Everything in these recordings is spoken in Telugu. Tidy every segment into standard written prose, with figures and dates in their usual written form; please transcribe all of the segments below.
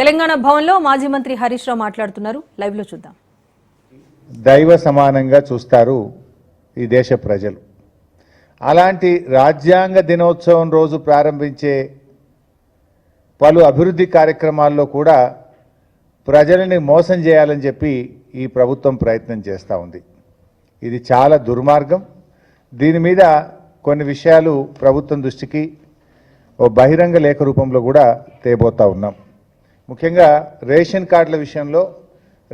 తెలంగాణ భవన్లో మాజీ మంత్రి హరీష్ రావు మాట్లాడుతున్నారు. లైవ్ లో చూద్దాం. దైవ సమానంగా చూస్తారు ఈ దేశ ప్రజలు. అలాంటి రాజ్యాంగ దినోత్సవం రోజు ప్రారంభించే పలు అభివృద్ధి కార్యక్రమాల్లో కూడా ప్రజలని మోసం చేయాలని చెప్పి ఈ ప్రభుత్వం ప్రయత్నం చేస్తూ ఉంది. ఇది చాలా దుర్మార్గం. దీని మీద కొన్ని విషయాలు ప్రభుత్వం దృష్టికి ఓ బహిరంగ లేఖ రూపంలో కూడా తేబోతా ఉన్నాం. ముఖ్యంగా రేషన్ కార్డుల విషయంలో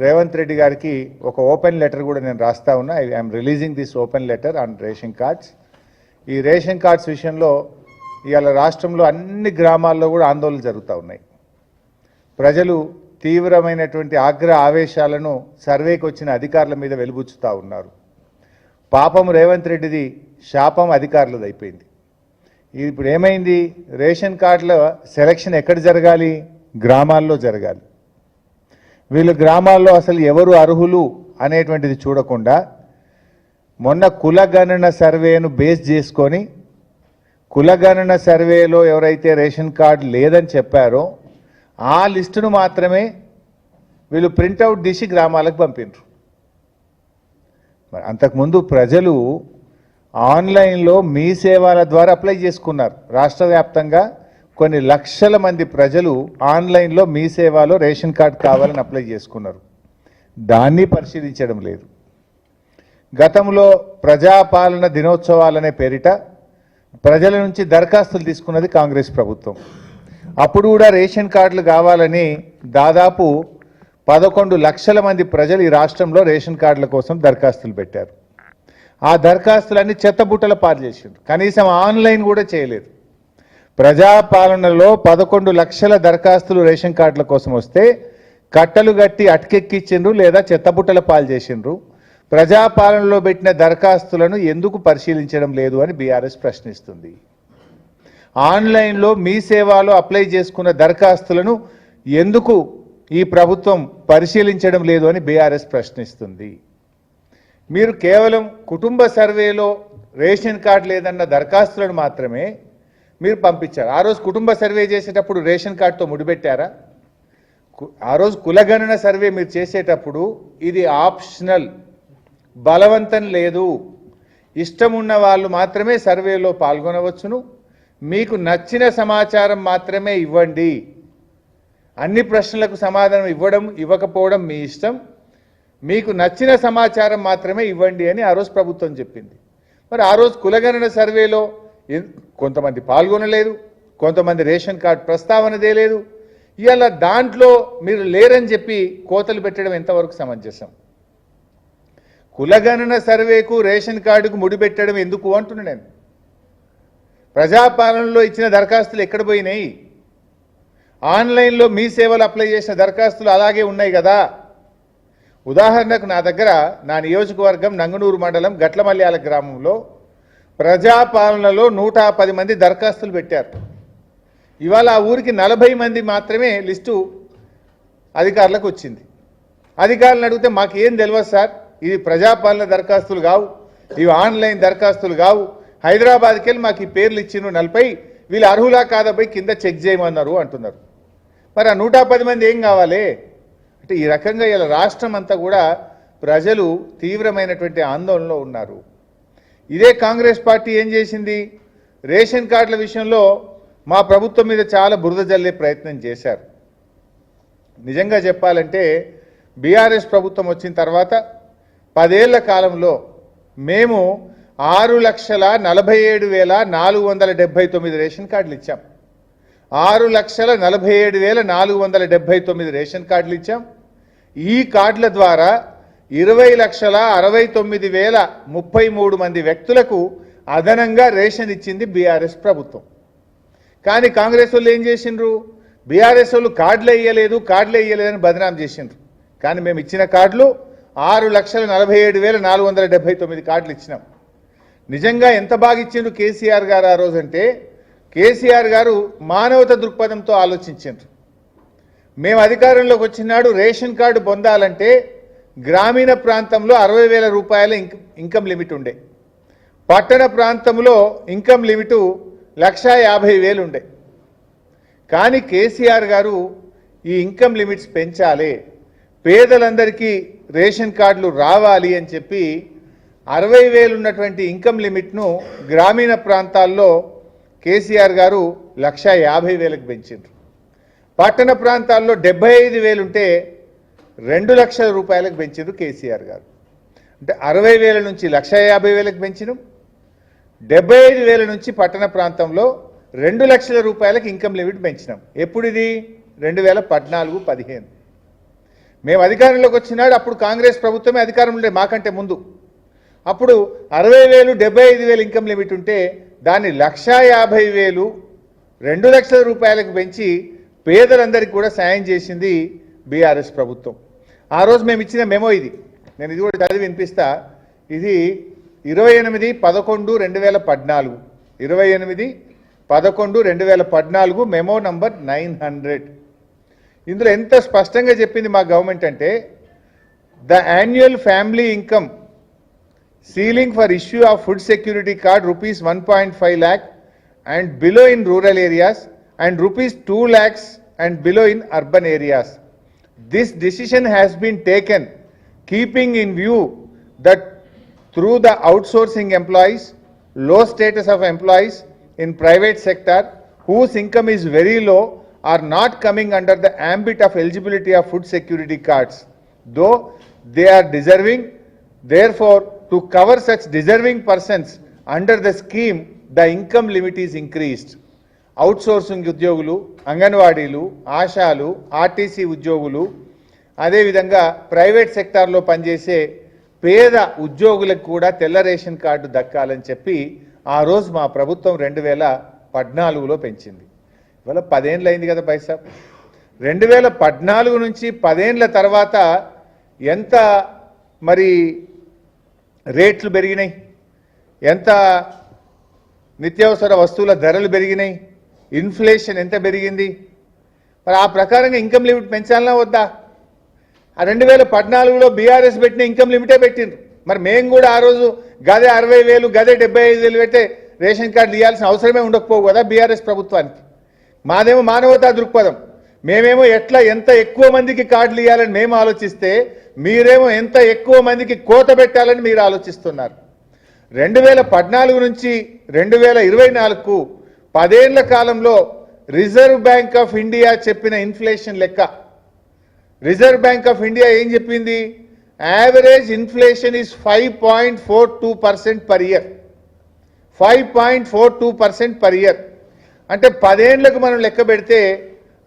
రేవంత్ రెడ్డి గారికి ఒక ఓపెన్ లెటర్ కూడా నేను రాస్తా ఉన్నా. I'm releasing this open letter on ration cards. ఈ రేషన్ కార్డ్స్ విషయంలో ఇవాళ రాష్ట్రంలో అన్ని గ్రామాల్లో కూడా ఆందోళనలు జరుగుతూ ఉన్నాయి. ప్రజలు తీవ్రమైనటువంటి ఆవేశాలను సర్వేకి వచ్చిన అధికారుల మీద వెలుబుచ్చుతూ ఉన్నారు. పాపం రేవంత్ రెడ్డిది, శాపం అధికారులది అయిపోయింది. ఇప్పుడు ఏమైంది? రేషన్ కార్డుల సెలక్షన్ ఎక్కడ జరగాలి? గ్రామాల్లో జరగాలి. వీళ్ళు గ్రామాల్లో అసలు ఎవరు అర్హులు అనేటువంటిది చూడకుండా మొన్న కులగణన సర్వేను బేస్ చేసుకొని కులగణన సర్వేలో ఎవరైతే రేషన్ కార్డు లేదని చెప్పారో ఆ లిస్టును మాత్రమే వీళ్ళు ప్రింటౌట్ తీసి గ్రామాలకు పంపినారు. మరి అంతకుముందు ప్రజలు ఆన్లైన్లో మీ సేవల ద్వారా అప్లై చేసుకున్నారు. రాష్ట్ర వ్యాప్తంగా కొన్ని లక్షల మంది ప్రజలు ఆన్లైన్లో మీ సేవలో రేషన్ కార్డు కావాలని అప్లై చేసుకున్నారు. దాన్ని పరిశీలించడం లేదు. గతంలో ప్రజాపాలన దినోత్సవాలనే పేరిట ప్రజల నుంచి దరఖాస్తులు తీసుకున్నది కాంగ్రెస్ ప్రభుత్వం. అప్పుడు కూడా రేషన్ కార్డులు కావాలని దాదాపు 11 లక్షల మంది ప్రజలు ఈ రాష్ట్రంలో రేషన్ కార్డుల కోసం దరఖాస్తులు పెట్టారు. ఆ దరఖాస్తులన్నీ చెత్తబుట్టల పాలు చేసిండ్రు. కనీసం ఆన్లైన్ కూడా చేయలేదు. ప్రజాపాలనలో 11 లక్షల దరఖాస్తులు రేషన్ కార్డుల కోసం వస్తే కట్టలు గట్టి అటకెక్కించిండ్రు లేదా చెత్తబుట్టల పాలు చేసిండ్రు. ప్రజాపాలనలో పెట్టిన దరఖాస్తులను ఎందుకు పరిశీలించడం లేదు అని బీఆర్ఎస్ ప్రశ్నిస్తుంది. ఆన్లైన్లో మీ సేవలో అప్లై చేసుకున్న దరఖాస్తులను ఎందుకు ఈ ప్రభుత్వం పరిశీలించడం లేదు అని బీఆర్ఎస్ ప్రశ్నిస్తుంది. మీరు కేవలం కుటుంబ సర్వేలో రేషన్ కార్డు లేదన్న దరఖాస్తులను మాత్రమే మీరు పంపించారు. ఆ రోజు కుటుంబ సర్వే చేసేటప్పుడు రేషన్ కార్డుతో ముడిపెట్టారా? ఆ రోజు కులగణన సర్వే మీరు చేసేటప్పుడు ఇది ఆప్షనల్, బలవంతం లేదు. ఇష్టం ఉన్న వాళ్ళు మాత్రమే సర్వేలో పాల్గొనవచ్చును. మీకు నచ్చిన సమాచారం మాత్రమే ఇవ్వండి. అన్ని ప్రశ్నలకు సమాధానం ఇవ్వకపోవడం మీ ఇష్టం. మీకు నచ్చిన సమాచారం మాత్రమే ఇవ్వండి అని ఆ రోజు ప్రభుత్వం చెప్పింది. మరి ఆ రోజు కులగణన సర్వేలో కొంతమంది పాల్గొనలేదు, కొంతమంది రేషన్ కార్డు ప్రస్తావనదే లేదు. ఇవాళ దాంట్లో మీరు లేరని చెప్పి కోతలు పెట్టడం ఎంతవరకు సమంజసం? కులగణన సర్వేకు రేషన్ కార్డుకు ముడిపెట్టడం ఎందుకు అంటున్నా నేను. ప్రజాపాలనలో ఇచ్చిన దరఖాస్తులు ఎక్కడ పోయినాయి? ఆన్లైన్లో మీ సేవలు అప్లై చేసిన దరఖాస్తులు అలాగే ఉన్నాయి కదా. ఉదాహరణకు నా దగ్గర నా నియోజకవర్గం నంగనూరు మండలం గట్లమల్యాల గ్రామంలో ప్రజాపాలనలో 110 మంది దరఖాస్తులు పెట్టారు. ఇవాళ ఆ ఊరికి 40 మంది మాత్రమే లిస్టు అధికారులకు వచ్చింది. అధికారులను అడిగితే మాకేం తెలియదు సార్, ఇది ప్రజాపాలన దరఖాస్తులు కావు, ఇవి ఆన్లైన్ దరఖాస్తులు కావు, హైదరాబాద్కి వెళ్ళి మాకు ఈ పేర్లు ఇచ్చిండ్రు 40, వీళ్ళు అర్హులా కాదా పోయి కింద చెక్ చేయమన్నారు అంటున్నారు. మరి ఆ 110 మంది ఏం కావాలి అంటే ఈ రకంగా ఇలా రాష్ట్రం అంతా కూడా ప్రజలు తీవ్రమైనటువంటి ఆందోళనలో ఉన్నారు. ఇదే కాంగ్రెస్ పార్టీ ఏం చేసింది? రేషన్ కార్డుల విషయంలో మా ప్రభుత్వం మీద చాలా బురద జల్లే ప్రయత్నం చేశారు. నిజంగా చెప్పాలంటే బీఆర్ఎస్ ప్రభుత్వం వచ్చిన తర్వాత 10 ఏళ్ల కాలంలో మేము 6,47,479 రేషన్ కార్డులు ఇచ్చాం. 6,47,479 రేషన్ కార్డులు ఇచ్చాం. ఈ కార్డుల ద్వారా 20,69,033 మంది వ్యక్తులకు అదనంగా రేషన్ ఇచ్చింది బీఆర్ఎస్ ప్రభుత్వం. కానీ కాంగ్రెస్ వాళ్ళు ఏం చేసిండ్రు? బీఆర్ఎస్ వాళ్ళు కార్డులే ఇయ్యలేదని బదనాం చేసిండ్రు. కానీ మేము ఇచ్చిన కార్డులు 6,47,479 కార్డులు ఇచ్చినాం. నిజంగా ఎంత బాగా ఇచ్చిండ్రు కేసీఆర్ గారు ఆ రోజంటే, కేసీఆర్ గారు మానవత దృక్పథంతో ఆలోచించారు. మేము అధికారంలోకి వచ్చినాడు రేషన్ కార్డు పొందాలంటే గ్రామీణ ప్రాంతంలో 60,000 రూపాయల ఇన్కమ్ లిమిట్ ఉండే, పట్టణ ప్రాంతంలో ఇన్కమ్ లిమిట్ 1,50,000 ఉండే. కానీ కేసీఆర్ గారు ఈ ఇన్కమ్ లిమిట్స్ పెంచాలి, పేదలందరికీ రేషన్ కార్డులు రావాలి అని చెప్పి 60,000 ఉన్నటువంటి ఇన్కమ్ లిమిట్ను గ్రామీణ ప్రాంతాల్లో కేసీఆర్ గారు 1,50,000కి పెంచారు. పట్టణ ప్రాంతాల్లో 75,000 ఉంటే 2 లక్షల రూపాయలకు పెంచారు కేసీఆర్ గారు. అంటే 60,000 నుంచి 1,50,000కి పెంచినాం, 75,000 నుంచి పట్టణ ప్రాంతంలో 2 లక్షల రూపాయలకు ఇన్కమ్ లిమిట్ పెంచినాం. ఎప్పుడు ఇది? 2014-15 మేము అధికారంలోకి వచ్చినాడు. అప్పుడు కాంగ్రెస్ ప్రభుత్వమే అధికారంలో ఉండే, మాకంటే ముందు. అప్పుడు 60,000 75,000 ఇన్కమ్ లిమిట్ ఉంటే దాన్ని 1,50,000 2 లక్షల రూపాయలకు పెంచి పేదలందరికీ కూడా సాయం చేసింది బీఆర్ఎస్ ప్రభుత్వం. ఆ రోజు మేము ఇచ్చిన మెమో ఇది, నేను ఇది కూడా చదివి వినిపిస్తా. ఇది 28/11/2014, 28/11/2014 మెమో నంబర్ 900. ఇందులో ఎంత స్పష్టంగా చెప్పింది మా గవర్నమెంట్ అంటే, the annual family income ceiling for issue of food security card rupees 1.5 lakh and below in rural areas and rupees 2 lakhs and below in urban areas. This decision has been taken keeping in view that through the outsourcing employees, low status of employees in private sector whose income is very low are not coming under the ambit of eligibility of food security cards, though they are deserving. Therefore, to cover such deserving persons under the scheme, the income limit is increased. Outsourcing ఉద్యోగులు, అంగన్వాడీలు, ఆశాలు, ఆర్టీసీ ఉద్యోగులు, అదేవిధంగా ప్రైవేట్ సెక్టార్లో పనిచేసే పేద ఉద్యోగులకు కూడా తెల్ల రేషన్ కార్డు దక్కాలని చెప్పి ఆ రోజు మా ప్రభుత్వం 2014లో పెంచింది. ఇవాళ 10 ఏళ్ళు అయింది కదా పైసాబ్. 2014 నుంచి 10 ఏళ్ల తర్వాత ఎంత మరి రేట్లు పెరిగినాయి, ఎంత నిత్యావసర వస్తువుల ధరలు పెరిగినాయి, ఇన్ఫ్లేషన్ ఎంత పెరిగింది. మరి ఆ ప్రకారంగా ఇన్కమ్ లిమిట్ పెంచాలన్నా వద్దా? ఆ 2014లో బీఆర్ఎస్ పెట్టిన ఇన్కమ్ లిమిటే పెట్టిండ్రు. మరి మేము కూడా ఆ రోజు గదే 60,000 గదే 75,000 పెట్టే రేషన్ కార్డులు ఇవ్వాల్సిన అవసరమే ఉండకపోవు కదా బీఆర్ఎస్ ప్రభుత్వానికి. మాదేమో మానవతా దృక్పథం. మేమేమో ఎంత ఎక్కువ మందికి కార్డులు ఇవ్వాలని మేము ఆలోచిస్తే, మీరేమో ఎంత ఎక్కువ మందికి కోత పెట్టాలని మీరు ఆలోచిస్తున్నారు. 2014 నుంచి 2024కు 10 ఏళ్ల కాలంలో రిజర్వ్ బ్యాంక్ ఆఫ్ ఇండియా చెప్పిన ఇన్ఫ్లేషన్ లెక్క, రిజర్వ్ బ్యాంక్ ఆఫ్ ఇండియా ఏం చెప్పింది? Average inflation is 5.42% per year. 5.42% per year అంటే 10 ఏళ్లకు మనం లెక్క పెడితే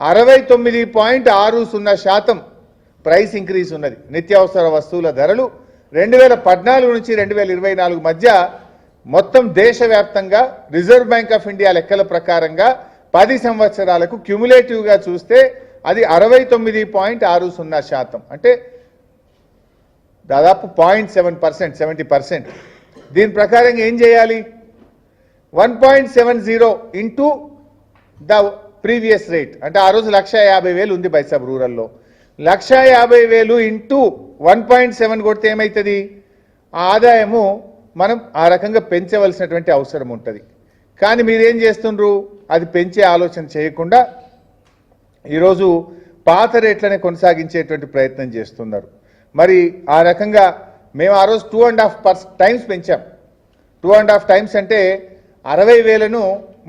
69.60% ప్రైస్ ఇంక్రీజ్ ఉన్నది. నిత్యావసర వస్తువుల ధరలు 2014 నుంచి 2024 మధ్య మొత్తం దేశవ్యాప్తంగా రిజర్వ్ బ్యాంక్ ఆఫ్ ఇండియా లెక్కల ప్రకారంగా 10 సంవత్సరాలకు క్యుములేటివ్గా చూస్తే అది 69.60%. అంటే దాదాపు 0.7%, 70%. దీని ప్రకారంగా ఏం చేయాలి? 1.70 ఇంటూ ద ప్రీవియస్ రేట్. అంటే ఆ రోజు 1,50,000 ఉంది బైసాబ్ రూరల్లో. 1,50,000 ఇంటూ 1.7 కొడితే ఏమవుతుంది? ఆ ఆదాయము మనం ఆ రకంగా పెంచవలసినటువంటి అవసరం ఉంటుంది. కానీ మీరేం చేస్తుండ్రు? అది పెంచే ఆలోచన చేయకుండా ఈరోజు పాత రేట్లనే కొనసాగించేటువంటి ప్రయత్నం చేస్తున్నారు. మరి ఆ రకంగా మేము ఆ రోజు 2.5 టైమ్స్ పెంచాం. 2.5 టైమ్స్ అంటే 60,000ను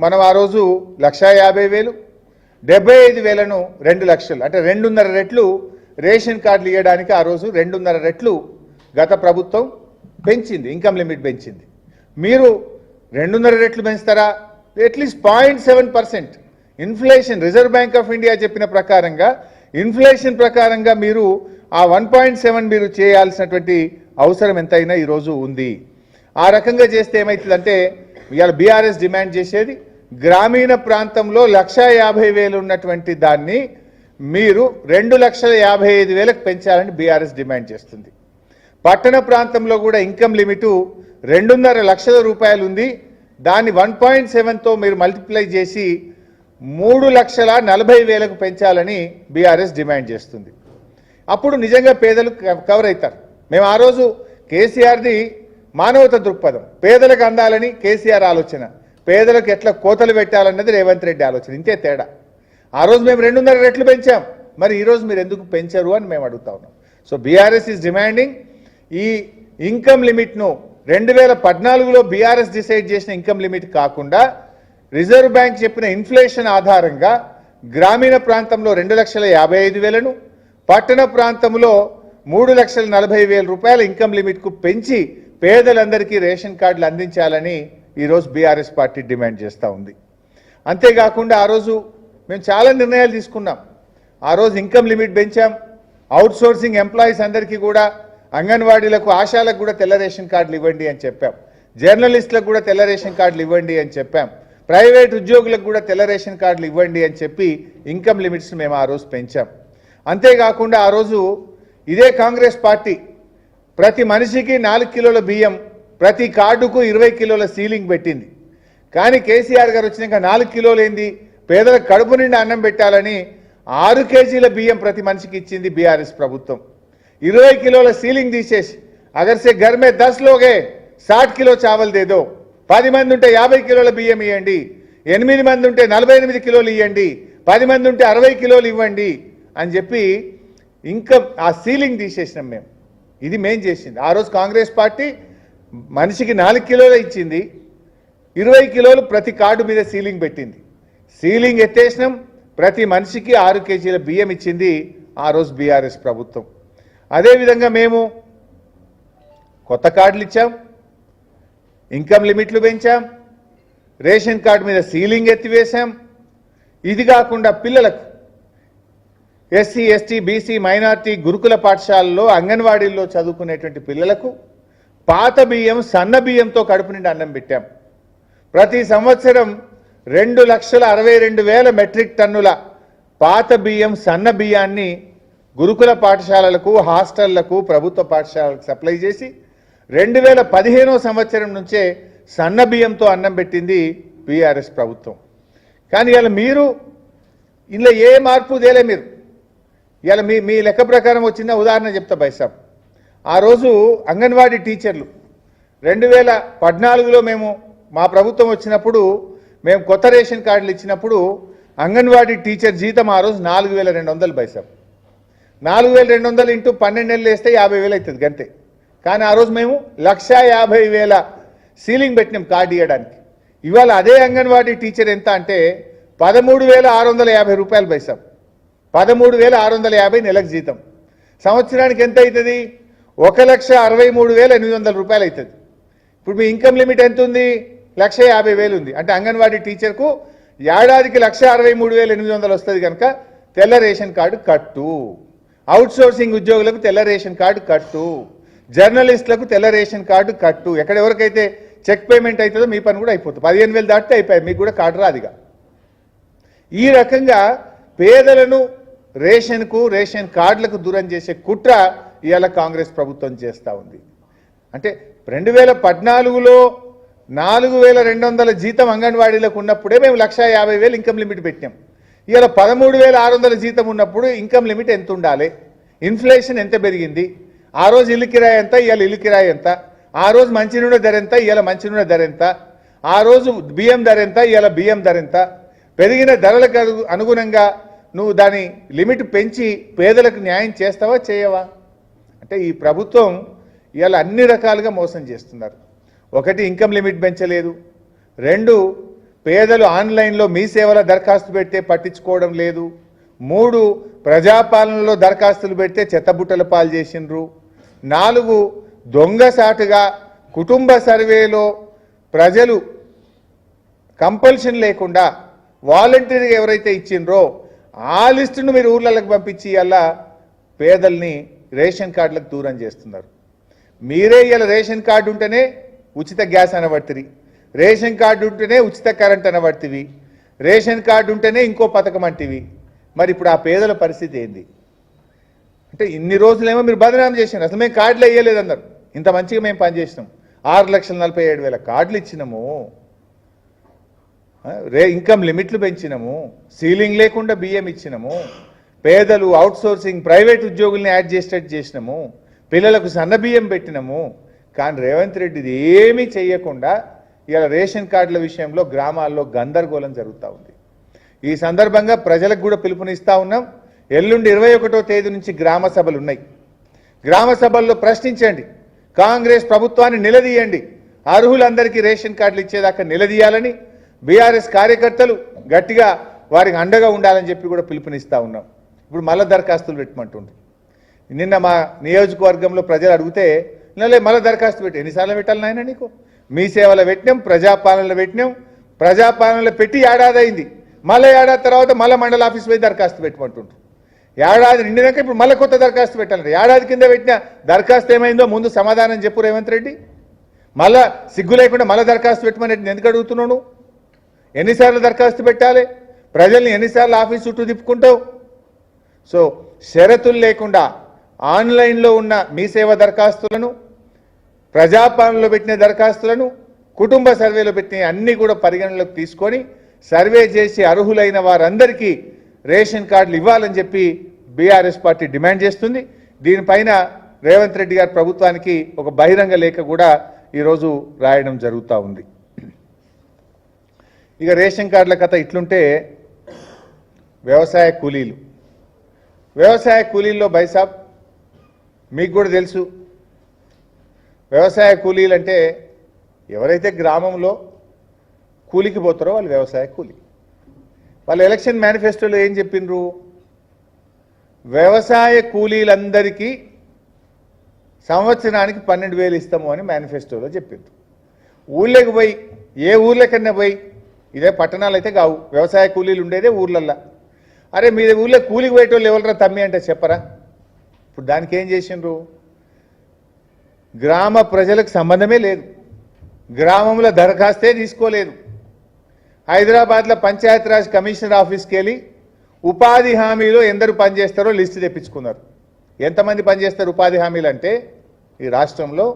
మనం ఆ రోజు 1,50,000, 75,000ను 2 లక్షలు, అంటే 2.5 రెట్లు రేషన్ కార్డులు ఇవ్వడానికి ఆ రోజు 2.5 రెట్లు గత ప్రభుత్వం పెంచింది, ఇన్కమ్ లిమిట్ పెంచింది. మీరు 2.5 రెట్లు పెంచుతారా? At least 0.7%. Inflation Reserve Bank of India చెప్పిన ప్రకారంగా ఇన్ఫ్లేషన్ ప్రకారంగా మీరు ఆ 1.7 మీరు చేయాల్సినటువంటి అవసరం ఎంతైనా ఈరోజు ఉంది. ఆ రకంగా చేస్తే ఏమవుతుందంటే, ఇవాళ బీఆర్ఎస్ డిమాండ్ చేసేది గ్రామీణ ప్రాంతంలో 1,50,000 ఉన్నటువంటి దాన్ని మీరు 2,55,000కు పెంచాలని బీఆర్ఎస్ డిమాండ్ చేస్తుంది. పట్టణ ప్రాంతంలో కూడా ఇన్కమ్ లిమిట్ 2.5 లక్షల రూపాయలు ఉంది. దాన్ని 1.7తో మీరు మల్టిప్లై చేసి 3,40,000కు పెంచాలని బీఆర్ఎస్ డిమాండ్ చేస్తుంది. అప్పుడు నిజంగా పేదలు కవర్ అవుతారు. మేము ఆ రోజు కేసీఆర్ది మానవత దృక్పథం, పేదలకు అందాలని కేసీఆర్ ఆలోచన, పేదలకు ఎట్లా కోతలు పెట్టాలన్నది రేవంత్ రెడ్డి ఆలోచన. ఇంతే తేడా. ఆ రోజు మేము 2.5 రెట్లు పెంచాం, మరి ఈరోజు మీరు ఎందుకు పెంచరు అని మేము అడుగుతా ఉన్నాం. సో బీఆర్ఎస్ ఈజ్ డిమాండింగ్ ఈ ఇన్కమ్ లిమిట్ను 2014లో బీఆర్ఎస్ డిసైడ్ చేసిన ఇన్కమ్ లిమిట్ కాకుండా రిజర్వ్ బ్యాంక్ చెప్పిన ఇన్ఫ్లేషన్ ఆధారంగా గ్రామీణ ప్రాంతంలో 2,55,000ను, పట్టణ ప్రాంతంలో 3,40,000 రూపాయల ఇన్కమ్ లిమిట్కు పెంచి పేదలందరికీ రేషన్ కార్డులు అందించాలని ఈరోజు బీఆర్ఎస్ పార్టీ డిమాండ్ చేస్తూ ఉంది. అంతేకాకుండా ఆ రోజు మేము చాలా నిర్ణయాలు తీసుకున్నాం. ఆ రోజు ఇన్కమ్ లిమిట్ పెంచాం, అవుట్ సోర్సింగ్ ఎంప్లాయీస్ అందరికీ కూడా, అంగన్వాడీలకు, ఆశాలకు కూడా తెల్ల రేషన్ కార్డులు ఇవ్వండి అని చెప్పాం, జర్నలిస్టులకు కూడా తెల్ల రేషన్ కార్డులు ఇవ్వండి అని చెప్పాం, ప్రైవేట్ ఉద్యోగులకు కూడా తెల్ల రేషన్ కార్డులు ఇవ్వండి అని చెప్పి ఇన్కమ్ లిమిట్స్ మేము ఆ రోజు పెంచాం. అంతేకాకుండా ఆ రోజు ఇదే కాంగ్రెస్ పార్టీ ప్రతి మనిషికి 4 కిలోల బియ్యం, ప్రతి కార్డుకు 20 కిలోల సీలింగ్ పెట్టింది. కానీ కేసీఆర్ గారు వచ్చినాక 4 కిలోలు ఏంది, పేదలకు కడుపు నిండా అన్నం పెట్టాలని 6 కేజీల బియ్యం ప్రతి మనిషికి ఇచ్చింది బీఆర్ఎస్ ప్రభుత్వం. 20 కిలోల సీలింగ్ తీసేసి అగర్ సే ఘర్ మే 10 लोग हैं 60 కిలో చావల్ దే దో, 10 మంది ఉంటే 50 కిలోల బియ్యం ఇవ్వండి, 8 మంది ఉంటే 48 కిలోలు ఇవ్వండి, 10 మంది ఉంటే 60 కిలోలు ఇవ్వండి అని చెప్పి ఇంకా ఆ సీలింగ్ తీసేసినాం మేము. ఇది మేం చేసింది. ఆ రోజు కాంగ్రెస్ పార్టీ మనిషికి 4 కిలోలు ఇచ్చింది, 20 కిలోలు ప్రతి కార్డు మీద సీలింగ్ పెట్టింది. సీలింగ్ ఎత్తేసినాం, ప్రతి మనిషికి 6 కేజీల బియ్యం ఇచ్చింది ఆ రోజు బీఆర్ఎస్ ప్రభుత్వం. అదేవిధంగా మేము కొత్త కార్డులు ఇచ్చాం, ఇన్కమ్ లిమిట్లు పెంచాం, రేషన్ కార్డు మీద సీలింగ్ ఎత్తివేశాం. ఇది కాకుండా పిల్లలకు ఎస్సీ, ఎస్టీ, బీసీ, మైనార్టీ గురుకుల పాఠశాలలో, అంగన్వాడీల్లో చదువుకునేటువంటి పిల్లలకు పాత బియ్యం, సన్న బియ్యంతో కడుపు నిండా అన్నం పెట్టాం. ప్రతి సంవత్సరం 2,62,000 మెట్రిక్ టన్నుల పాత బియ్యం, సన్న బియ్యాన్ని గురుకుల పాఠశాలలకు, హాస్టళ్లకు, ప్రభుత్వ పాఠశాలలకు సప్లై చేసి 2015వ సంవత్సరం నుంచే సన్న బియ్యంతో అన్నం పెట్టింది బీఆర్ఎస్ ప్రభుత్వం. కానీ ఇలా మీరు ఇందులో ఏ మార్పు తేలే. మీరు ఇలా మీ లెక్క ప్రకారం వచ్చిన ఉదాహరణ చెప్తా బైసాబ్. ఆ రోజు అంగన్వాడీ టీచర్లు 2014లో మేము మా ప్రభుత్వం వచ్చినప్పుడు మేము కొత్త రేషన్ కార్డులు ఇచ్చినప్పుడు అంగన్వాడీ టీచర్ జీతం ఆ రోజు 4,200 బైసాబ్. 4,200 ఇంటూ 12 నెలలు వేస్తే 50,000 అవుతుంది గంతే. కానీ ఆ రోజు మేము 1,50,000 సీలింగ్ పెట్టినాం కార్డు ఇవ్వడానికి. ఇవాళ అదే అంగన్వాడీ టీచర్ ఎంత అంటే 13,650 రూపాయలు బైసాబ్. 13,650 నెలకు జీతం. సంవత్సరానికి ఎంత అవుతుంది? 1,63,800 రూపాయలు అవుతుంది. ఇప్పుడు మీ ఇన్కమ్ లిమిట్ ఎంత ఉంది? 1,50,000 ఉంది. అంటే అంగన్వాడీ టీచర్కు ఏడాదికి 1,63,800 వస్తుంది కనుక తెల్ల రేషన్ కార్డు కట్టు, అవుట్ సోర్సింగ్ ఉద్యోగులకు తెల్ల రేషన్ కార్డు కట్టు, జర్నలిస్టులకు తెల్ల రేషన్ కార్డు కట్టు. ఎక్కడెవరికైతే చెక్ పేమెంట్ అవుతుందో మీ పని కూడా అయిపోతుంది. 15,000 దాటితే అయిపోయాయి, మీకు కూడా కార్డు రాదుగా. ఈ రకంగా పేదలను రేషన్కు, రేషన్ కార్డులకు దూరం చేసే కుట్ర ఇవాళ కాంగ్రెస్ ప్రభుత్వం చేస్తూ ఉంది. అంటే 2014లో 4,200 జీతం అంగన్వాడీలకు ఉన్నప్పుడే మేము 1,50,000 ఇన్కమ్ లిమిట్ పెట్టాం. ఇవాళ 13,600 జీతం ఉన్నప్పుడు ఇన్కమ్ లిమిట్ ఎంత ఉండాలి? ఇన్ఫ్లేషన్ ఎంత పెరిగింది? ఆ రోజు ఇల్లు కిరాయి ఎంత, ఇవాళ ఇల్లు కిరాయి ఎంత? ఆ రోజు మంచినూనె ధర ఎంత, ఇవాళ మంచినూనె ధర ఎంత? ఆ రోజు బియ్యం ధర ఎంత, ఇవాళ బియ్యం ధర ఎంత? పెరిగిన ధరలకు అనుగుణంగా నువ్వు దాని లిమిట్ పెంచి పేదలకు న్యాయం చేస్తావా, చేయవా? అంటే ఈ ప్రభుత్వం ఇవాళ అన్ని రకాలుగా మోసం చేస్తున్నారు. ఒకటి, ఇన్కమ్ లిమిట్ పెంచలేదు. 2, పేదలు ఆన్లైన్లో మీ సేవల దరఖాస్తు పెడితే పట్టించుకోవడం లేదు. 3, ప్రజాపాలనలో దరఖాస్తులు పెడితే చెత్తబుట్టల పాలు చేసిండ్రు. 4, దొంగసాటుగా కుటుంబ సర్వేలో ప్రజలు కంపల్షన్ లేకుండా వాలంటీర్గా ఎవరైతే ఇచ్చిండ్రో ఆ లిస్టును మీరు ఊర్లకు పంపించి ఇలా పేదల్ని రేషన్ కార్డులకు దూరం చేస్తున్నారు. మీరే ఇలా రేషన్ కార్డు ఉంటేనే ఉచిత గ్యాస్ అనబడుతుంది, రేషన్ కార్డు ఉంటేనే ఉచిత కరెంట్ అనబడుతుంది, రేషన్ కార్డు ఉంటేనే ఇంకో పథకం అంటివి. మరి ఇప్పుడు ఆ పేదల పరిస్థితి ఏంది? అంటే ఇన్ని రోజులేమో మీరు బదనాం చేసినారు, అసలు మేము కార్డులు వేయలేదన్నారు. ఇంత మంచిగా మేము పనిచేసినాం, 6,47,000 కార్డులు ఇచ్చినాము, ఇన్కమ్ లిమిట్లు పెంచినాము, సీలింగ్ లేకుండా బియ్యం ఇచ్చినాము, పేదలు, అవుట్ సోర్సింగ్, ప్రైవేట్ ఉద్యోగుల్ని యాడ్ చేసేటట్టు చేసినాము, పిల్లలకు సన్న బియ్యం పెట్టినాము. కానీ రేవంత్ రెడ్డిది ఏమీ చేయకుండా ఇలా రేషన్ కార్డుల విషయంలో గ్రామాల్లో గందరగోళం జరుగుతూ ఉంది. ఈ సందర్భంగా ప్రజలకు కూడా పిలుపునిస్తూ ఉన్నాం. ఎల్లుండి 21వ తేదీ నుంచి గ్రామ సభలు ఉన్నాయి. గ్రామ సభల్లో ప్రశ్నించండి, కాంగ్రెస్ ప్రభుత్వాన్ని నిలదీయండి, అర్హులందరికీ రేషన్ కార్డులు ఇచ్చేదాకా నిలదీయాలని బీఆర్ఎస్ కార్యకర్తలు గట్టిగా వారికి అండగా ఉండాలని చెప్పి కూడా పిలుపునిస్తా ఉన్నాం. ఇప్పుడు మళ్ళా దరఖాస్తులు పెట్టమంటుండ్రు. నిన్న మా నియోజకవర్గంలో ప్రజలు అడిగితే మళ్ళీ దరఖాస్తు పెట్టి ఎన్నిసార్లు పెట్టాలి నాయన నీకు? మీ సేవలో పెట్టినాం, ప్రజాపాలనలో పెట్టినాం, ప్రజాపాలనలో పెట్టి ఏడాది అయింది, మళ్ళీ ఏడాది తర్వాత మళ్ళీ మండల ఆఫీస్ పోయి దరఖాస్తు పెట్టమంటుండ్రు. ఏడాది నిండినాక ఇప్పుడు మళ్ళీ కొత్త దరఖాస్తు పెట్టాలి. ఏడాది కింద పెట్టిన దరఖాస్తు ఏమైందో ముందు సమాధానం చెప్పు రేవంత్ రెడ్డి. మళ్ళా సిగ్గు లేకుండా మళ్ళీ దరఖాస్తు పెట్టమని ఎందుకు అడుగుతున్నావు? ఎన్నిసార్లు దరఖాస్తు పెట్టాలి? ప్రజల్ని ఎన్నిసార్లు ఆఫీస్ చుట్టూ తిప్పుకుంటావు? సో షరతులు లేకుండా ఆన్లైన్లో ఉన్న మీ సేవ దరఖాస్తులను, ప్రజాపాలనలో పెట్టిన దరఖాస్తులను, కుటుంబ సర్వేలో పెట్టిన అన్నీ కూడా పరిగణలోకి తీసుకొని సర్వే చేసి అర్హులైన వారందరికీ రేషన్ కార్డులు ఇవ్వాలని చెప్పి బీఆర్ఎస్ పార్టీ డిమాండ్ చేస్తుంది. దీనిపైన రేవంత్ రెడ్డి గారి ప్రభుత్వానికి ఒక బహిరంగ లేఖ కూడా ఈరోజు రాయడం జరుగుతూ ఉంది. ఇక రేషన్ కార్డుల కథ ఇట్లుంటే వ్యవసాయ కూలీల్లో బైసాబ్ మీకు కూడా తెలుసు, వ్యవసాయ కూలీలు అంటే ఎవరైతే గ్రామంలో కూలికి పోతారో వాళ్ళు వ్యవసాయ కూలీ. వాళ్ళు ఎలక్షన్ మేనిఫెస్టోలో ఏం చెప్పిండ్రు? వ్యవసాయ కూలీలందరికీ సంవత్సరానికి 12,000 ఇస్తాము అని మేనిఫెస్టోలో చెప్పిండ్రు. ఊళ్ళకి పోయి ఏ ఊర్లకన్నా పోయి, ఇదే పట్టణాలు అయితే కావు, వ్యవసాయ కూలీలు ఉండేదే ఊర్లల్లా. అరే మీ ఊళ్ళో కూలికి పోయేటోళ్ళు ఎవరరా తమ్మి అంటే చెప్పరా? ఇప్పుడు దానికి ఏం చేసిండ్రు? గ్రామ ప్రజలకు సంబంధమే లేదు, గ్రామంలో దరఖాస్తే తీసుకోలేదు. హైదరాబాద్లో పంచాయతీరాజ్ కమిషనర్ ఆఫీస్కి వెళ్ళి ఉపాధి హామీలో ఎందరు పనిచేస్తారో లిస్టు తెప్పించుకున్నారు. ఎంతమంది పనిచేస్తారు ఉపాధి హామీలు అంటే? ఈ రాష్ట్రంలో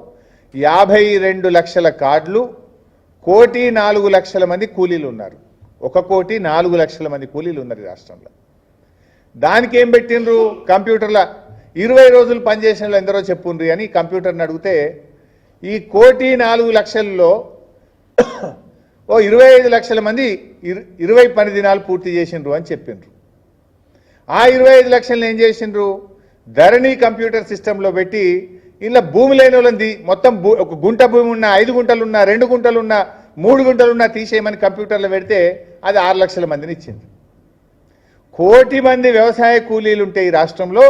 52 లక్షల కార్డులు, 1,04,00,000 మంది కూలీలు ఉన్నారు. 1,04,00,000 మంది కూలీలు ఉన్నారు ఈ రాష్ట్రంలో. దానికి ఏం పెట్టిండ్రు? కంప్యూటర్ల 20 రోజులు పనిచేసిన వాళ్ళు ఎందరో చెప్పుండ్రి అని కంప్యూటర్ని అడిగితే ఈ 1,04,00,000లో 25 లక్షల మంది 20 పని దినాలు పూర్తి చేసిండ్రు అని చెప్పిండ్రు. ఆ 25 లక్షలను ఏం చేసిండ్రు? ధరణి కంప్యూటర్ సిస్టంలో పెట్టి ఇలా భూమి లేని వాళ్ళని మొత్తం ఒక గుంట భూమి ఉన్న, 5 గుంటలున్నా, 2 గుంటలున్నా, 3 గుంటలున్నా తీసేయమని కంప్యూటర్లో పెడితే అది 6 లక్షల మందిని ఇచ్చింది. 1 కోటి మంది వ్యవసాయ కూలీలు ఉంటే ఈ రాష్ట్రంలో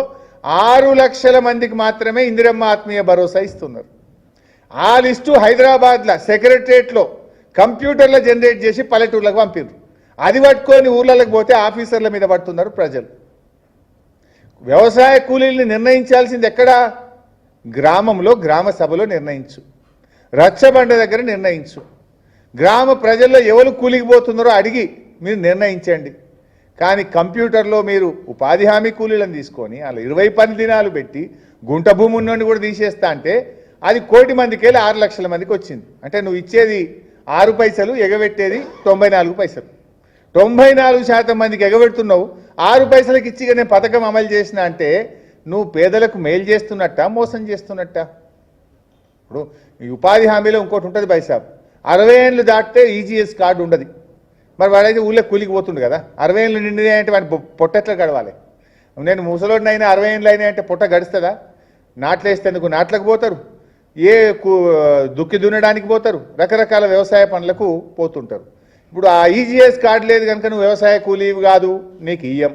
6 లక్షల మందికి మాత్రమే ఇందిరమ్మ ఆత్మీయ భరోసా ఇస్తున్నారు. ఆ లిస్టు హైదరాబాద్లో సెక్రటరియట్లో కంప్యూటర్లో జనరేట్ చేసి పల్లెటూర్లకు పంపిండ్రు. అది పట్టుకొని ఊర్లకు పోతే ఆఫీసర్ల మీద పడుతున్నారు ప్రజలు. వ్యవసాయ కూలీల్ని నిర్ణయించాల్సింది ఎక్కడా? గ్రామంలో, గ్రామ సభలో నిర్ణయించు, రచ్చబండ దగ్గర నిర్ణయించు, గ్రామ ప్రజల్లో ఎవరు కూలికి పోతున్నారో అడిగి మీరు నిర్ణయించండి. కానీ కంప్యూటర్లో మీరు ఉపాధి హామీ కూలీలను తీసుకొని అలా 20 పని దినాలు పెట్టి గుంట భూమి ఉన్నోడిని కూడా తీసేస్తా అంటే అది 1 కోటి మందికి వెళ్ళి 6 లక్షల మందికి వచ్చింది. అంటే నువ్వు ఇచ్చేది 6 పైసలు, ఎగబెట్టేది 94 పైసలు. 94% మందికి ఎగబెడుతున్నావు. 6 పైసలకి ఇచ్చిగా నేను పథకం అమలు చేసిన అంటే నువ్వు పేదలకు మేలు చేస్తున్నట్ట, మోసం చేస్తున్నట్ట? ఇప్పుడు ఈ ఉపాధి హామీలో ఇంకోటి ఉంటుంది బైసాబ్, 60 ఏళ్ళు దాటితే ఈజీఎస్ కార్డు ఉండదు. మరి వాడైతే ఊళ్ళో కూలికి పోతుండు కదా, 60 ఏళ్ళు నిండినాయి అంటే వాడి పొట్టెట్లా గడవాలి? నేను ముసలోడినైనా 60 ఏళ్ళు అయినా అంటే పొట్ట గడుస్తుందా? నాట్లు వేస్తేందుకు నాట్లకు పోతారు, ఏ దుక్కి దున్నడానికి పోతారు, రకరకాల వ్యవసాయ పనులకు పోతుంటారు. ఇప్పుడు ఆ ఈజీఎస్ కార్డు లేదు కనుక నువ్వు వ్యవసాయ కూలీవి కాదు, నీకు ఇయ్యం.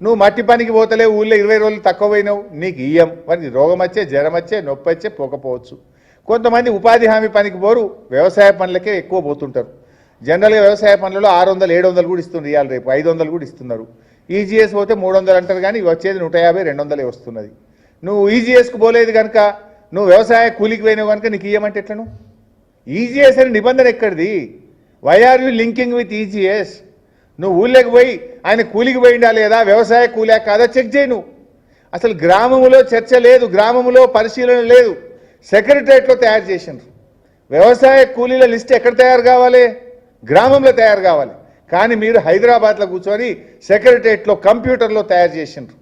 నువ్వు మట్టి పనికి పోతలే, ఊళ్ళో 20 రోజులు తక్కువ పోయినావు, నీకు ఇయ్యం. మరి రోగం వచ్చే, జ్వరం వచ్చే, నొప్పి వచ్చే పోకపోవచ్చు. కొంతమంది ఉపాధి హామీ పనికి పోరు, వ్యవసాయ పనులకే ఎక్కువ పోతుంటారు. జనరల్గా వ్యవసాయ పనులలో 600, 700 కూడా ఇస్తుంది, ఇవాళ రేపు 500 కూడా ఇస్తున్నారు. ఈజీఎస్ పోతే 300 అంటారు, కానీ వచ్చేది 150, 200 వస్తున్నది. నువ్వు ఈజీఎస్కు పోలేదు కనుక, నువ్వు వ్యవసాయ కూలికి పోయినావు కనుక నీకు ఇయ్యమంటే ఎట్లను? ఈజీఎస్ అని నిబంధన ఎక్కడిది? Why are you linking with EGS? నువ్వు ఊళ్ళకి పోయి ఆయన కూలికి పోయిందా లేదా, వ్యవసాయ కూలా కాదా చెక్ చేయి. నువ్వు అసలు గ్రామంలో చర్చ లేదు, గ్రామంలో పరిశీలన లేదు, సెక్రటరియట్లో తయారు చేసిండ్రు. వ్యవసాయ కూలీల లిస్ట్ ఎక్కడ తయారు కావాలి? గ్రామంలో తయారు కావాలి. కానీ మీరు హైదరాబాద్లో కూర్చొని సెక్రటరియట్లో కంప్యూటర్లో తయారు చేసిండ్రు.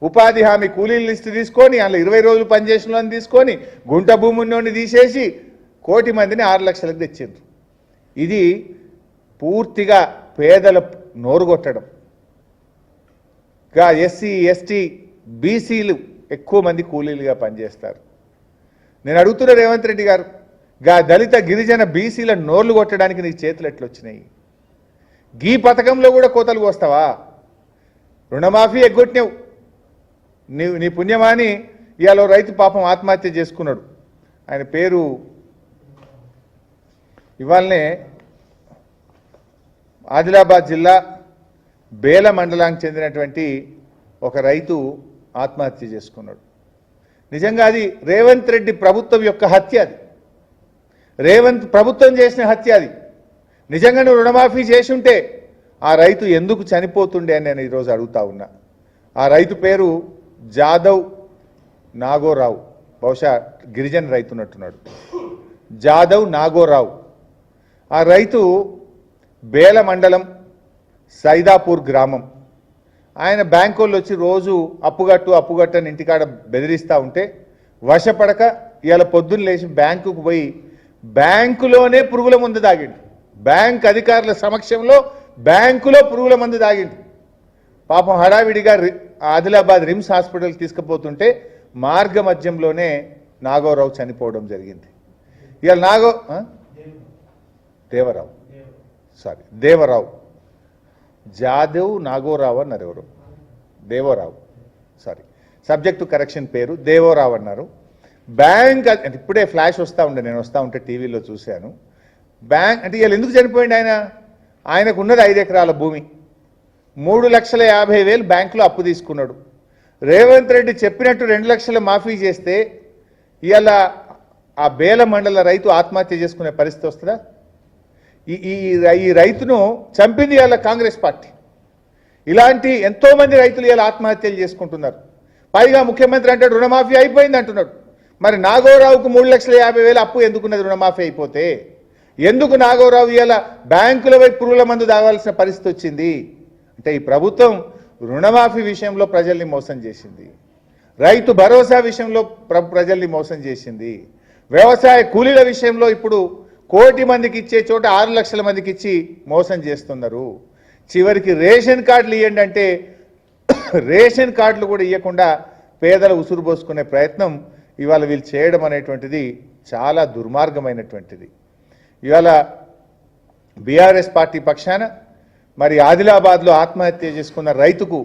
ఉపాధి హామీ కూలీల లిస్టు తీసుకొని అందులో 20 రోజులు పనిచేసిన వాళ్ళని తీసుకొని గుంట భూమి ఉన్నోడిని తీసేసి 1 కోటి మందిని 6 లక్షలకు తెచ్చిండ్రు. ఇది పూర్తిగా పేదల నోరు కొట్టడం. గా ఎస్సీ ఎస్టీ బీసీలు ఎక్కువ మంది కూలీలుగా పనిచేస్తారు. నేను అడుగుతున్న రేవంత్ రెడ్డి గారు, గా దళిత గిరిజన బీసీల నోర్లు కొట్టడానికి నీ చేతులు ఎట్లొచ్చినాయి? గీ పథకంలో కూడా కోతలు కోస్తావా? రుణమాఫీ ఎగ్గొట్టినావు. నీ పుణ్యమాని ఇవాళ రైతు పాపం ఆత్మహత్య చేసుకున్నాడు. ఆయన పేరు ఇవాళనే ఆదిలాబాద్ జిల్లా బేల మండలానికి చెందినటువంటి ఒక రైతు ఆత్మహత్య చేసుకున్నాడు. నిజంగా అది రేవంత్ రెడ్డి ప్రభుత్వం యొక్క హత్య. అది రేవంత్ ప్రభుత్వం చేసిన హత్య. అది నిజంగా నువ్వు రుణమాఫీ చేసి ఉంటే ఆ రైతు ఎందుకు చనిపోతుండే అని నేను ఈరోజు అడుగుతా ఉన్నా. ఆ రైతు పేరు జాదవ్ నాగోరావు, బహుశా గిరిజన రైతున్నట్టున్నాడు. జాదవ్ నాగోరావు. ఆ రైతు బేల మండలం సైదాపూర్ గ్రామం. ఆయన బ్యాంకు వాళ్ళు వచ్చి రోజు అప్పుగట్టని ఇంటికాడ బెదిరిస్తూ ఉంటే వశపడక ఇవాళ పొద్దున్న లేచి బ్యాంకుకు పోయి బ్యాంకులోనే పురుగుల మందు తాగిండు. బ్యాంక్ అధికారుల సమక్షంలో బ్యాంకులో పురుగుల మందు తాగిండు. పాపం హడావిడిగా ఆదిలాబాద్ రిమ్స్ హాస్పిటల్కి తీసుకుపోతుంటే మార్గ మధ్యంలోనే నాగోరావు చనిపోవడం జరిగింది. ఇవాళ దేవరావు జాదవ్ నాగోరావు అన్నారు. ఎవరు? దేవరావు, సబ్జెక్టు కరెక్షన్ పేరు దేవరావు అన్నారు. బ్యాంక్ ఇప్పుడే ఫ్లాష్ వస్తూ ఉండే, నేను వస్తూ ఉంటే టీవీలో చూశాను. బ్యాంక్ అంటే ఇవాళ ఎందుకు చనిపోయింది? ఆయనకు ఉన్నది 5 ఎకరాల భూమి, 3,50,000 బ్యాంకులో అప్పు తీసుకున్నాడు. రేవంత్ రెడ్డి చెప్పినట్టు 2 లక్షల మాఫీ చేస్తే ఇవాళ ఆ బేల మండల రైతు ఆత్మహత్య చేసుకునే పరిస్థితి వస్తుందా? ఈ రైతును చంపింది ఇవాళ కాంగ్రెస్ పార్టీ. ఇలాంటి ఎంతోమంది రైతులు ఇవాళ ఆత్మహత్యలు చేసుకుంటున్నారు. పైగా ముఖ్యమంత్రి అంటే రుణమాఫీ అయిపోయింది అంటున్నాడు. మరి నాగోరావుకు 3,50,000 అప్పు ఎందుకున్నది? రుణమాఫీ అయిపోతే ఎందుకు నాగోరావు ఇవాళ బ్యాంకుల వైపు పురుగుల మందు తాగాల్సిన పరిస్థితి వచ్చింది? అంటే ఈ ప్రభుత్వం రుణమాఫీ విషయంలో ప్రజల్ని మోసం చేసింది, రైతు భరోసా విషయంలో ప్రజల్ని మోసం చేసింది, వ్యవసాయ కూలీల విషయంలో ఇప్పుడు 1 కోటి మందికి ఇచ్చే చోట 6 లక్షల మందికి ఇచ్చి మోసం చేస్తున్నారు. చివరికి రేషన్ కార్డులు ఇవ్వండి అంటే రేషన్ కార్డులు కూడా ఇవ్వకుండా పేదల ఉసురు పోసుకునే ప్రయత్నం ఇవాళ వీళ్ళు చేయడం అనేటువంటిది చాలా దుర్మార్గమైనటువంటిది. ఇవాళ బీఆర్ఎస్ పార్టీ పక్షాన మరి ఆదిలాబాద్లో ఆత్మహత్య చేసుకున్న రైతుకు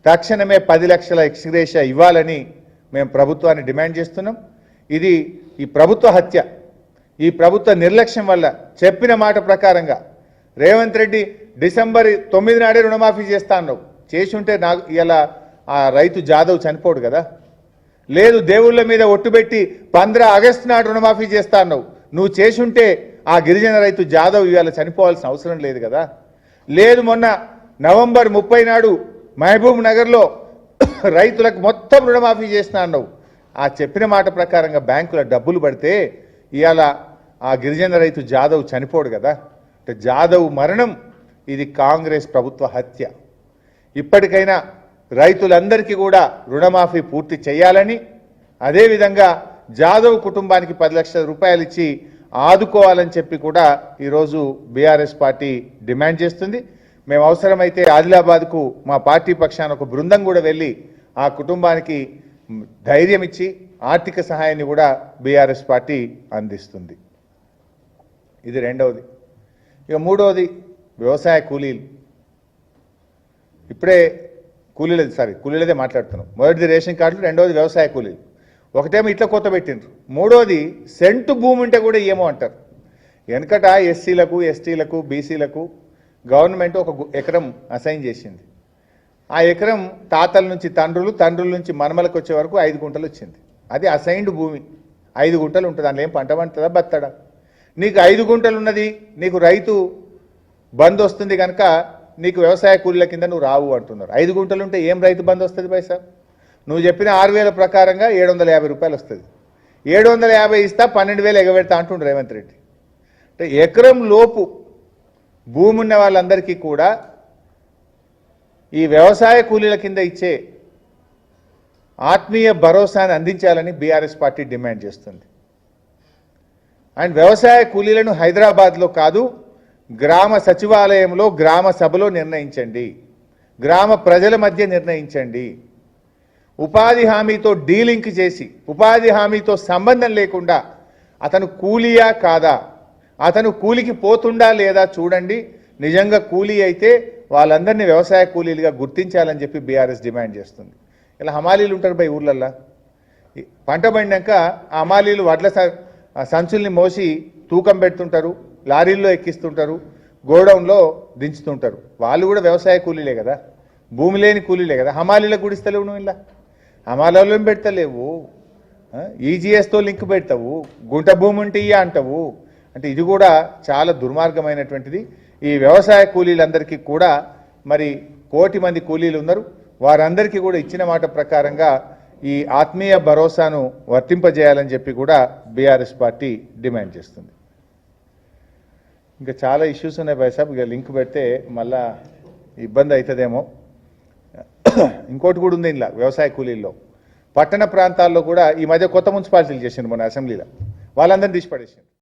తక్షణమే 10 లక్షల ఎక్స్గ్రేషియా ఇవ్వాలని మేము ప్రభుత్వాన్ని డిమాండ్ చేస్తున్నాం. ఇది ఈ ప్రభుత్వ హత్య, ఈ ప్రభుత్వ నిర్లక్ష్యం వల్ల చెప్పిన మాట ప్రకారంగా రేవంత్ రెడ్డి డిసెంబర్ 9 నాడే రుణమాఫీ చేస్తా అన్నావు. చేసి ఉంటే ఇలా ఆ రైతు జాదవ్ చనిపోడు కదా. లేదు దేవుళ్ళ మీద ఒట్టుబెట్టి 15 ఆగస్టు నాడు రుణమాఫీ చేస్తా అన్నావు. నువ్వు చేసి ఉంటే ఆ గిరిజన రైతు జాదవ్ ఇవాళ చనిపోవాల్సిన అవసరం లేదు కదా. లేదు మొన్న నవంబర్ 30 నాడు మహబూబ్ నగర్లో రైతులకు మొత్తం రుణమాఫీ చేస్తా అన్నావు. ఆ చెప్పిన మాట ప్రకారంగా బ్యాంకుల డబ్బులు పడితే ఇవాళ ఆ గిరిజన రైతు జాదవ్ చనిపోడు కదా. అంటే జాదవ్ మరణం ఇది కాంగ్రెస్ ప్రభుత్వ హత్య. ఇప్పటికైనా రైతులందరికీ కూడా రుణమాఫీ పూర్తి చేయాలని, అదేవిధంగా జాదవ్ కుటుంబానికి 10 లక్షల రూపాయలు ఇచ్చి ఆదుకోవాలని చెప్పి కూడా ఈరోజు బీఆర్ఎస్ పార్టీ డిమాండ్ చేస్తుంది. మేము అవసరమైతే ఆదిలాబాద్కు మా పార్టీ పక్షాన ఒక బృందం కూడా వెళ్ళి ఆ కుటుంబానికి ధైర్యం ఇచ్చి ఆర్థిక సహాయాన్ని కూడా బీఆర్ఎస్ పార్టీ అందిస్తుంది. ఇది రెండవది. ఇక మూడవది వ్యవసాయ కూలీలు. ఇప్పుడే కూలీలదే మాట్లాడుతున్నాం. మొదటిది రేషన్ కార్డులు, రెండవది వ్యవసాయ కూలీలు. ఒకటేమో ఇట్లా కొత్త పెట్టిండ్రు, మూడోది సెంటు భూమి ఉంటే కూడా ఏమో అంటారు. వెనకట ఎస్సీలకు ఎస్టీలకు బీసీలకు గవర్నమెంట్ 1 ఎకరం అసైన్ చేసింది. ఆ ఎకరం తాతల నుంచి తండ్రులు, తండ్రుల నుంచి మనమలకు వచ్చే వరకు 5 గుంటలు వచ్చింది. అది అసైన్డ్ భూమి. 5 గుంటలు ఉంటుంది, దానిలో ఏం పంట పండుతుందా బత్తడా? నీకు 5 గుంటలు ఉన్నది, నీకు రైతు బంద్ వస్తుంది కనుక నీకు వ్యవసాయ కూలీల కింద నువ్వు రావు అంటున్నారు. 5 గుంటలు ఉంటే ఏం రైతు బంద్ వస్తుంది పైసా? నువ్వు చెప్పిన 6,000 ప్రకారంగా 750 రూపాయలు వస్తుంది. 750 ఇస్తా 12,000 ఎగబెడతా అంటుండ్రు రేవంత్ రెడ్డి. అంటే ఎకరం లోపు భూమి ఉన్న వాళ్ళందరికీ కూడా ఈ వ్యవసాయ కూలీల కింద ఇచ్చే ఆత్మీయ భరోసాను అందించాలని బీఆర్ఎస్ పార్టీ డిమాండ్ చేస్తుంది. అండ్ వ్యవసాయ కూలీలను హైదరాబాద్లో కాదు, గ్రామ సచివాలయంలో గ్రామ సభలో నిర్ణయించండి. గ్రామ ప్రజల మధ్య నిర్ణయించండి. ఉపాధి హామీతో డీలింక్ చేసి ఉపాధి హామీతో సంబంధం లేకుండా అతను కూలీయా కాదా, అతను కూలికి పోతుండా లేదా చూడండి. నిజంగా కూలీ అయితే వాళ్ళందరినీ వ్యవసాయ కూలీలుగా గుర్తించాలని చెప్పి బీఆర్ఎస్ డిమాండ్ చేస్తుంది. ఇలా హమాలీలు ఉంటారు బై ఊర్లల్లో. పంట పండినాక ఆ హమాలీలు వడ్ల సంచుల్ని మోసి తూకం పెడుతుంటారు, లారీల్లో ఎక్కిస్తుంటారు, గోడౌన్లో దించుతుంటారు. వాళ్ళు కూడా వ్యవసాయ కూలీలే కదా, భూమి లేని కూలీలే కదా. హమాలీలకు కూడా ఇస్తలేవు నువ్వు, ఇలా హమాలీలో ఏం పెడతలేవు, ఈజీఎస్తో లింక్ పెడతావు, గుంట భూమి ఉంటే ఇయ్య అంటావు. అంటే ఇది కూడా చాలా దుర్మార్గమైనటువంటిది. ఈ వ్యవసాయ కూలీలందరికీ కూడా మరి 1 కోటి మంది కూలీలు ఉన్నారు. వారందరికీ కూడా ఇచ్చిన మాట ప్రకారంగా ఈ ఆత్మీయ భరోసాను వర్తింపజేయాలని చెప్పి కూడా బీఆర్ఎస్ పార్టీ డిమాండ్ చేస్తుంది. ఇంకా చాలా ఇష్యూస్ ఉన్నాయి భాయ్ సాబ్, ఇక లింక్ పెడితే మళ్ళా ఇబ్బంది అవుతుందేమో. ఇంకోటి కూడా ఉంది ఇలా వ్యవసాయ కూలీల్లో. పట్టణ ప్రాంతాల్లో కూడా ఈ మధ్య కొత్త మున్సిపాలిటీలు చేసిండ్రు మన అసెంబ్లీలో, వాళ్ళందరినీ తీసి పడేసిండ్రు.